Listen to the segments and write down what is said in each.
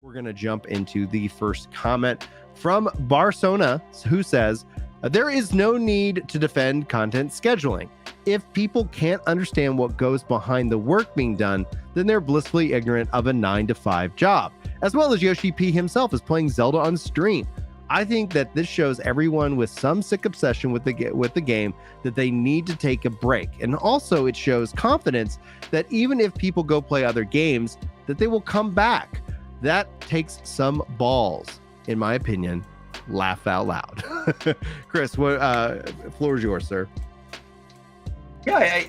We're going to jump into the first comment from Barsona, who says, there is no need to defend content scheduling. If people can't understand what goes behind the work being done, then they're blissfully ignorant of a 9-to-5 job, as well as Yoshi P himself is playing Zelda on stream. I think that this shows everyone with some sick obsession with the game that they need to take a break. And also it shows confidence that even if people go play other games, that they will come back. That takes some balls, in my opinion. Laugh out loud. Chris, what floor is yours, sir? Yeah,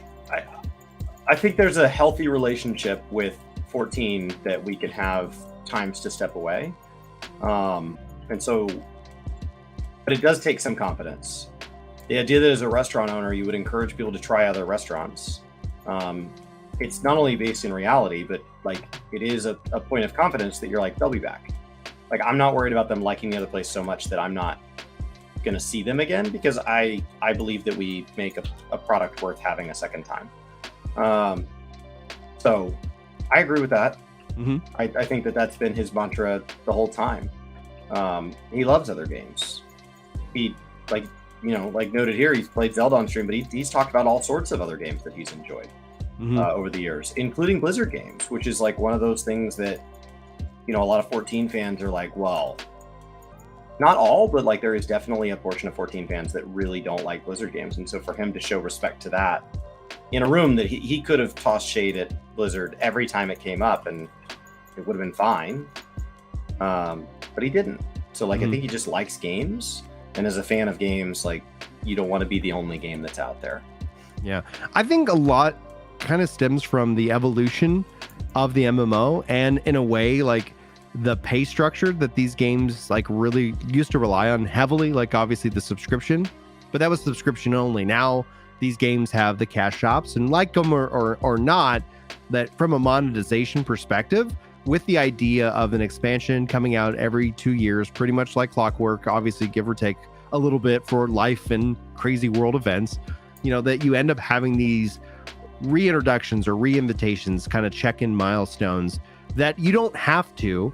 I think there's a healthy relationship with 14 that we can have times to step away. And so, but it does take some confidence. The idea that as a restaurant owner, you would encourage people to try other restaurants. It's not only based in reality, but like it is a point of confidence that you're like, they'll be back. Like, I'm not worried about them liking the other place so much that I'm not going to see them again, because I believe that we make a product worth having a second time. So I agree with that. Mm-hmm. I think that that's been his mantra the whole time. He loves other games. He, like noted here, he's played Zelda on stream, but he's talked about all sorts of other games that he's enjoyed over the years, including Blizzard games, which is like one of those things that, a lot of 14 fans are like, well, not all, but like there is definitely a portion of 14 fans that really don't like Blizzard games. And so for him to show respect to that in a room that he could have tossed shade at Blizzard every time it came up and it would have been fine. But he didn't. So like, I think he just likes games. And as a fan of games, like, you don't want to be the only game that's out there. Yeah. I think a lot kind of stems from the evolution of the MMO, and in a way, like the pay structure that these games like really used to rely on heavily, like obviously the subscription, but that was subscription only. Now these games have the cash shops, and like them or not, that from a monetization perspective, with the idea of an expansion coming out every 2 years, pretty much like clockwork, obviously give or take a little bit for life and crazy world events, that you end up having these reintroductions or reinvitations, kind of check-in milestones that you don't have to,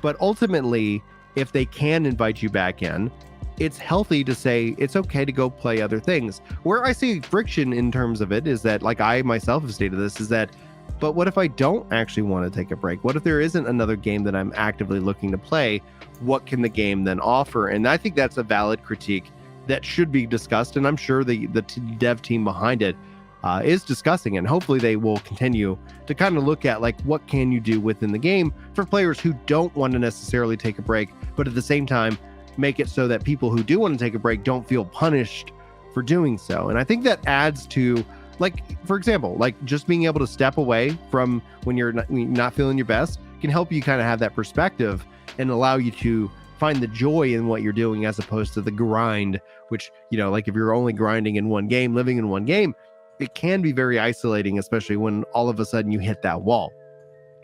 but ultimately, if they can invite you back in, it's healthy to say it's okay to go play other things. Where I see friction in terms of it is that, like I myself have stated this, is that, but what if I don't actually want to take a break? What if there isn't another game that I'm actively looking to play? What can the game then offer? And I think that's a valid critique that should be discussed. And I'm sure the dev team behind it is discussing, and hopefully they will continue to kind of look at like, what can you do within the game for players who don't want to necessarily take a break, but at the same time, make it so that people who do want to take a break don't feel punished for doing so. And I think that adds to, like, for example, like just being able to step away from when you're not feeling your best can help you kind of have that perspective and allow you to find the joy in what you're doing, as opposed to the grind, which, like if you're only grinding in one game, living in one game, it can be very isolating, especially when all of a sudden you hit that wall.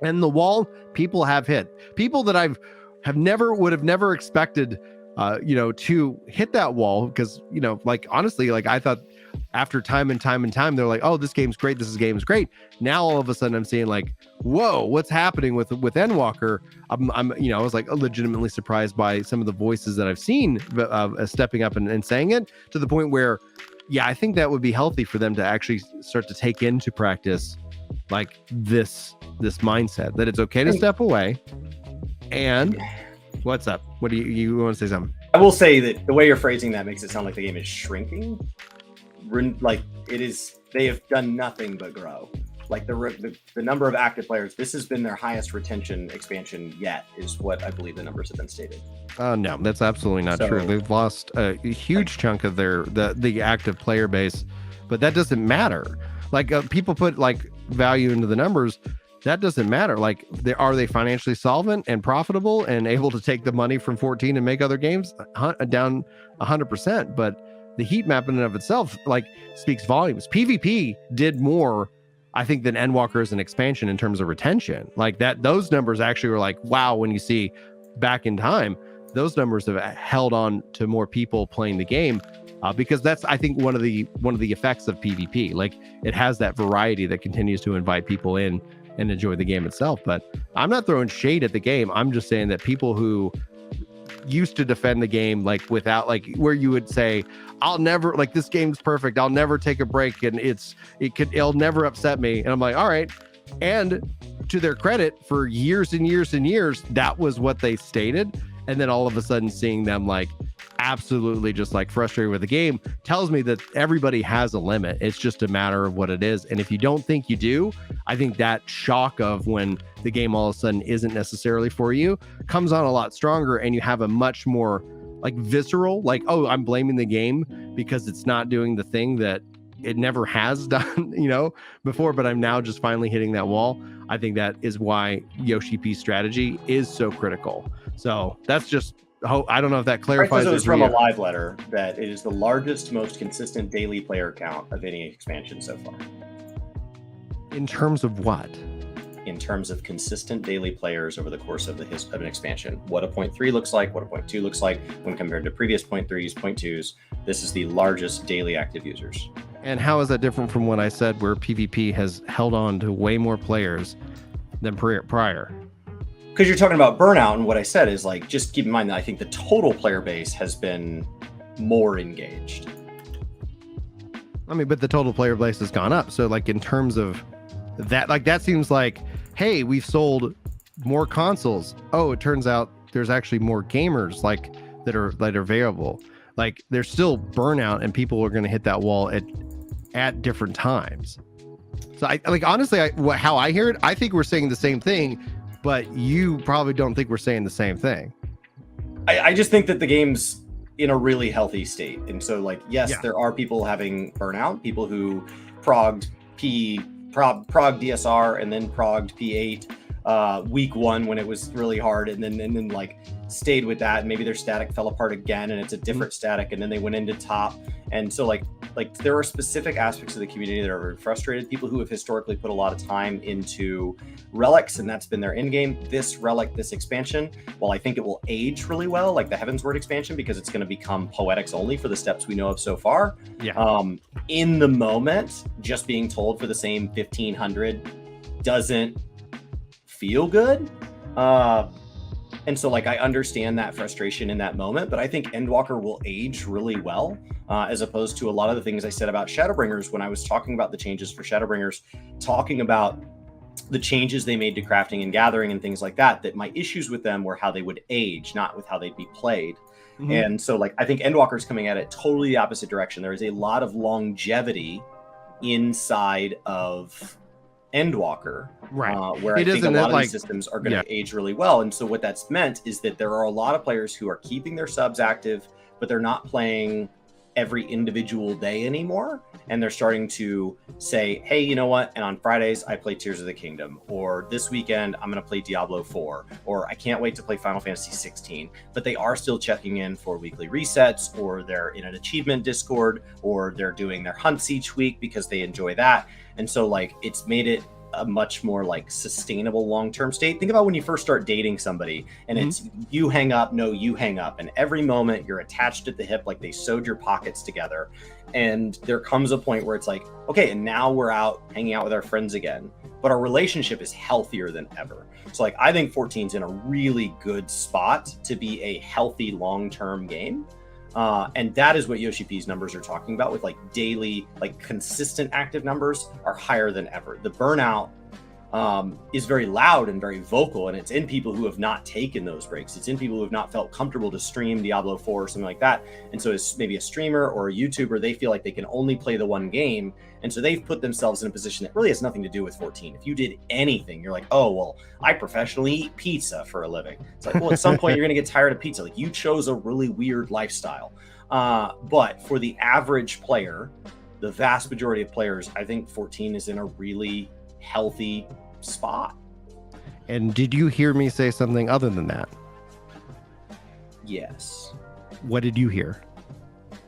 And the wall people have hit. People that would have never expected, to hit that wall, because, like, honestly, like I thought after time and time, they're like, oh, this game's great. This game's great. Now all of a sudden I'm seeing like, whoa, what's happening with Endwalker? I was like legitimately surprised by some of the voices that I've seen stepping up and saying it, to the point where, yeah, I think that would be healthy for them to actually start to take into practice like this mindset that it's okay to step away. And what's up? What do you want to say something? I will say that the way you're phrasing that makes it sound like the game is shrinking. Like it is, they have done nothing but grow. Like the number of active players, this has been their highest retention expansion yet, is what I believe the numbers have been stated. No, that's absolutely not true. They've lost a huge chunk of the active player base, but that doesn't matter. Like people put like value into the numbers. That doesn't matter. Like, are they financially solvent and profitable and able to take the money from 14 and make other games down 100%? But the heat map in and of itself, like, speaks volumes. PvP did more, I think, than Endwalker as an expansion in terms of retention. Like that, those numbers actually were like, wow, when you see back in time, those numbers have held on to more people playing the game. Because that's, I think, one of the effects of PvP. Like, it has that variety that continues to invite people in and enjoy the game itself. But I'm not throwing shade at the game. I'm just saying that people who used to defend the game like without like where you would say, I'll never, like, this game's perfect, I'll never take a break, and it'll never upset me. And I'm like, all right. And to their credit, for years and years and years, that was what they stated. And then all of a sudden seeing them like absolutely just like frustrated with the game tells me that everybody has a limit. It's just a matter of what it is. And if you don't think you do, I think that shock of when the game all of a sudden isn't necessarily for you comes on a lot stronger, and you have a much more like visceral, like, oh, I'm blaming the game because it's not doing the thing that it never has done, before, but I'm now just finally hitting that wall. I think that is why Yoshi P's strategy is so critical. So that's just, I don't know if that clarifies. It was from a live letter that it is the largest, most consistent daily player count of any expansion so far. In terms of what? In terms of consistent daily players over the course of an expansion. What a 0.3 looks like, what a 0.2 looks like when compared to previous 0.3s, 0.2s. This is the largest daily active users. And how is that different from what I said, where PvP has held on to way more players than prior? Because you're talking about burnout, and what I said is like, just keep in mind that I think the total player base has been more engaged. I mean, but the total player base has gone up. So like in terms of that, like that seems like, hey, we've sold more consoles. Oh, it turns out there's actually more gamers like that are available. Like there's still burnout, and people are going to hit that wall at different times. So I like, honestly, how I hear it, I think we're saying the same thing, but you probably don't think we're saying the same thing. I just think that the game's in a really healthy state. And so like, yes, there are people having burnout, people who progged DSR and then progged P8 week one when it was really hard, and then like stayed with that, and maybe their static fell apart again and it's a different static, and then they went into top. And so like there are specific aspects of the community that are very frustrated, people who have historically put a lot of time into relics, and that's been their end game. This relic, this expansion, while I think it will age really well, like the Heavensward expansion, because it's going to become poetics only for the steps we know of so far. In the moment, just being told for the same 1500 doesn't feel good. And so like I understand that frustration in that moment, but I think Endwalker will age really well, as opposed to a lot of the things I said about Shadowbringers when I was talking about the changes for Shadowbringers, talking about the changes they made to crafting and gathering and things like that, that my issues with them were how they would age, not with how they'd be played. And so like I think Endwalker's coming at it totally the opposite direction. There is a lot of longevity inside of Endwalker, where I think a lot of these systems are going to age really well. And so what that's meant is that there are a lot of players who are keeping their subs active, but they're not playing every individual day anymore. And they're starting to say, hey, you know what? And on Fridays, I play Tears of the Kingdom, or this weekend, I'm going to play Diablo 4, or I can't wait to play Final Fantasy 16. But they are still checking in for weekly resets, or they're in an achievement Discord, or they're doing their hunts each week because they enjoy that. And so like it's made it a much more like sustainable long-term state. Think about when you first start dating somebody and it's you hang up, no, you hang up. And every moment you're attached at the hip, like they sewed your pockets together. And there comes a point where it's like, okay, and now we're out hanging out with our friends again, but our relationship is healthier than ever. So like, I think 14's in a really good spot to be a healthy long-term game. And that is what Yoshi P's numbers are talking about, with like daily, like consistent active numbers are higher than ever. The burnout is very loud and very vocal, and it's in people who have not taken those breaks. It's in people who have not felt comfortable to stream Diablo 4 or something like that. And so as maybe a streamer or a YouTuber, they feel like they can only play the one game. And so they've put themselves in a position that really has nothing to do with 14. If you did anything, you're like, oh, well, I professionally eat pizza for a living. It's like, well, at some point you're going to get tired of pizza. Like, you chose a really weird lifestyle. But for the average player, the vast majority of players, I think 14 is in a really healthy spot. And did you hear me say something other than that? Yes. What did you hear?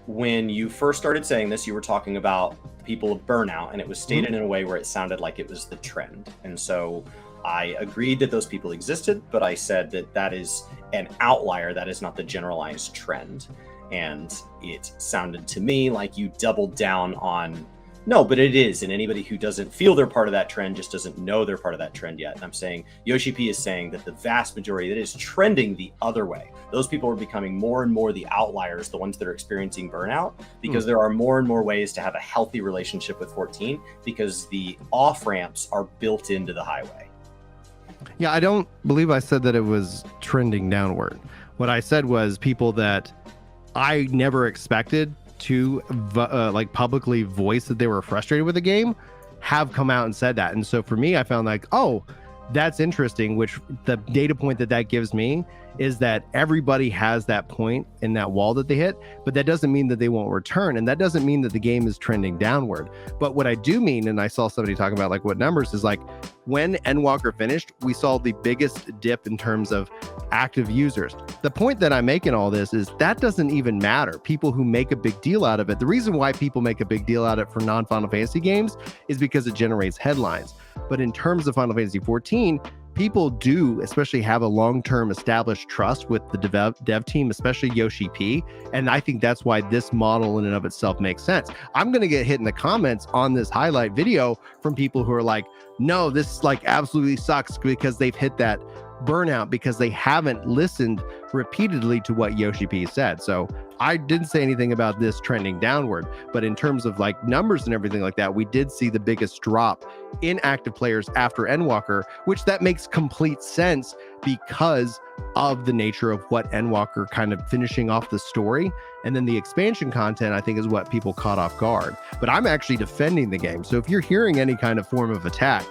When you first started saying this, you were talking about people of burnout, and it was stated in a way where it sounded like it was the trend. And so I agreed that those people existed, but I said that that is an outlier. That is not the generalized trend. And it sounded to me like you doubled down on No, but it is, and anybody who doesn't feel they're part of that trend just doesn't know they're part of that trend yet. And I'm saying Yoshi P is saying that the vast majority that is trending the other way. Those people are becoming more and more the outliers, the ones that are experiencing burnout, because there are more and more ways to have a healthy relationship with 14 because the off ramps are built into the highway. Yeah, I don't believe I said that it was trending downward. What I said was people that I never expected to like publicly voice that they were frustrated with the game have come out and said that. And so for me, I found like, oh, that's interesting, which the data point that gives me is that everybody has that point in that wall that they hit, but that doesn't mean that they won't return. And that doesn't mean that the game is trending downward. But what I do mean, and I saw somebody talking about like what numbers is like when Endwalker finished, we saw the biggest dip in terms of active users. The point that I make in all this is that doesn't even matter. People who make a big deal out of it, the reason why people make a big deal out of it for non-Final Fantasy games is because it generates headlines. But in terms of Final Fantasy 14, people do especially have a long-term established trust with the dev team, especially Yoshi P. And I think that's why this model in and of itself makes sense. I'm going to get hit in the comments on this highlight video from people who are like, no, this like absolutely sucks because they've hit that burnout because they haven't listened repeatedly to what Yoshi P said. So I didn't say anything about this trending downward, but in terms of like numbers and everything like that, we did see the biggest drop in active players after Endwalker, which that makes complete sense because of the nature of what Endwalker kind of finishing off the story. And then the expansion content, I think, is what people caught off guard. But I'm actually defending the game. So if you're hearing any kind of form of attack,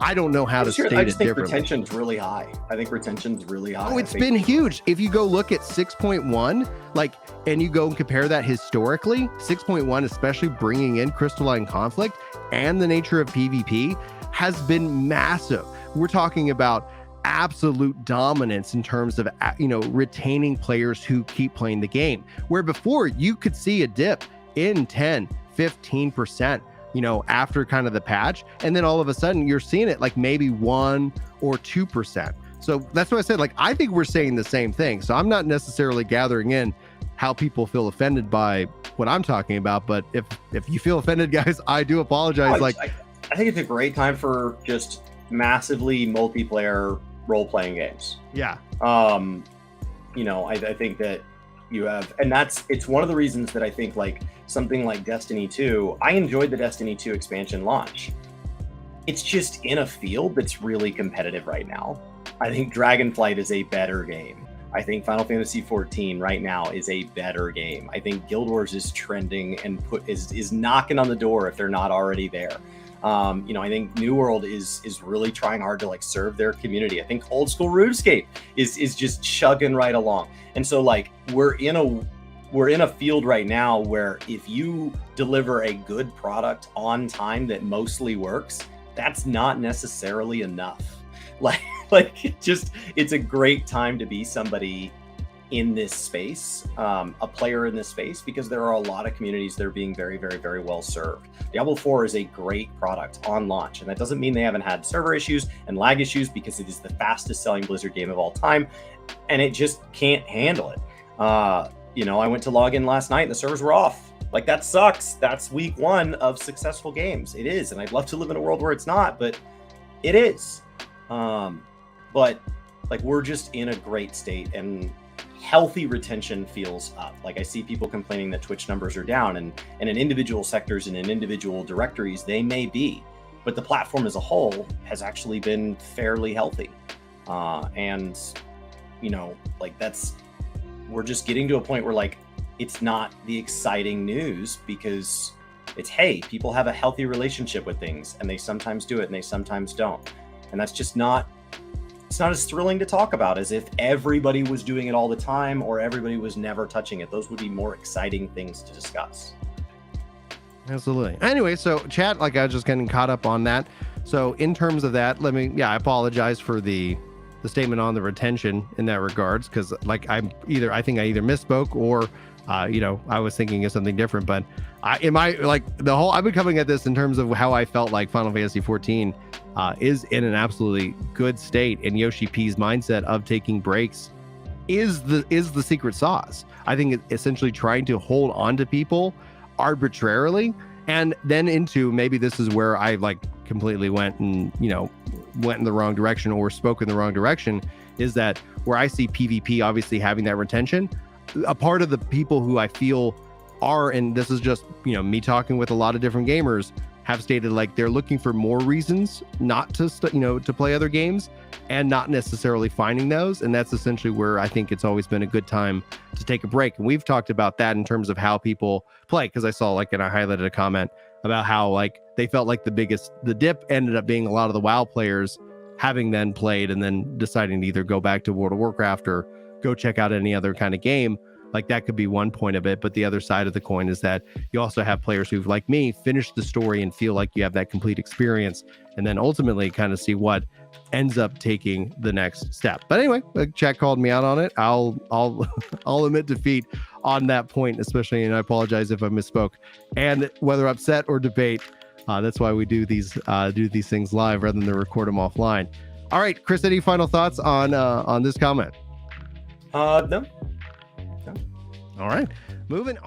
I don't know how to state it differently. I just think retention's really high. I think retention's really high. Oh, it's been huge. If you go look at 6.1, like, and you go and compare that historically, 6.1, especially bringing in Crystalline Conflict and the nature of PvP, has been massive. We're talking about absolute dominance in terms of, you know, retaining players who keep playing the game. Where before you could see a dip in 10, 15%. You know, after kind of the patch, and then all of a sudden you're seeing it like maybe 1 or 2%. So that's what I said. Like, I think we're saying the same thing. So I'm not necessarily gathering in how people feel offended by what I'm talking about. But if you feel offended, guys, I do apologize. I think it's a great time for just massively multiplayer role-playing games. Yeah. You know, I think that you have, and it's one of the reasons that I think like something like Destiny 2, I enjoyed the Destiny 2 expansion launch. It's just in a field that's really competitive right now. I think Dragonflight is a better game. I think Final Fantasy 14 right now is a better game. I think Guild Wars is trending and is knocking on the door if they're not already there. You know, I think New World is really trying hard to like serve their community. I think old school RuneScape is just chugging right along. And so like we're in a field right now where if you deliver a good product on time that mostly works, that's not necessarily enough. It's a great time to be somebody in this space, a player in this space, because there are a lot of communities that are being very, very, very well served. Diablo 4 is a great product on launch, and that doesn't mean they haven't had server issues and lag issues, because it is the fastest selling Blizzard game of all time, and it just can't handle it. You know, I went to log in last night and the servers were off. Like, that sucks. That's week 1 of successful games. It is, and I'd love to live in a world where it's not, but it is. But like, we're just in a great state, and healthy retention feels up. Like, I see people complaining that Twitch numbers are down, and in individual sectors and in individual directories, they may be, but the platform as a whole has actually been fairly healthy. And, you know, like, we're just getting to a point where like, it's not the exciting news, because it's, hey, people have a healthy relationship with things, and they sometimes do it and they sometimes don't. And that's just it's not as thrilling to talk about as if everybody was doing it all the time or everybody was never touching it. Those would be more exciting things to discuss. Absolutely. Anyway, so chat, like, I was just getting caught up on that. So in terms of that, I apologize for the statement on the retention in that regards, because like I think I either misspoke or you know, I was thinking of something different. But I've been coming at this in terms of how I felt like Final Fantasy 14 is in an absolutely good state, and Yoshi P's mindset of taking breaks is the secret sauce. I think it's essentially trying to hold on to people arbitrarily And then into, maybe this is where I like completely went and, went in the wrong direction or spoke in the wrong direction, is that where I see PvP obviously having that retention, a part of the people who I feel are, and this is just, me talking with a lot of different gamers, have stated like they're looking for more reasons not to, to play other games and not necessarily finding those. And that's essentially where I think it's always been a good time to take a break. And we've talked about that in terms of how people play, because I saw like, and I highlighted a comment about how like they felt like the dip ended up being a lot of the WoW players having then played and then deciding to either go back to World of Warcraft or go check out any other kind of game. Like that could be one point of it. But the other side of the coin is that you also have players who've, like me, finished the story and feel like you have that complete experience, and then ultimately kind of see what ends up taking the next step. But anyway, chat called me out on it. I'll admit defeat on that point, especially, and I apologize if I misspoke. And whether upset or debate, that's why we do these things live rather than to record them offline. All right, Chris, any final thoughts on this comment? No. All right, moving on.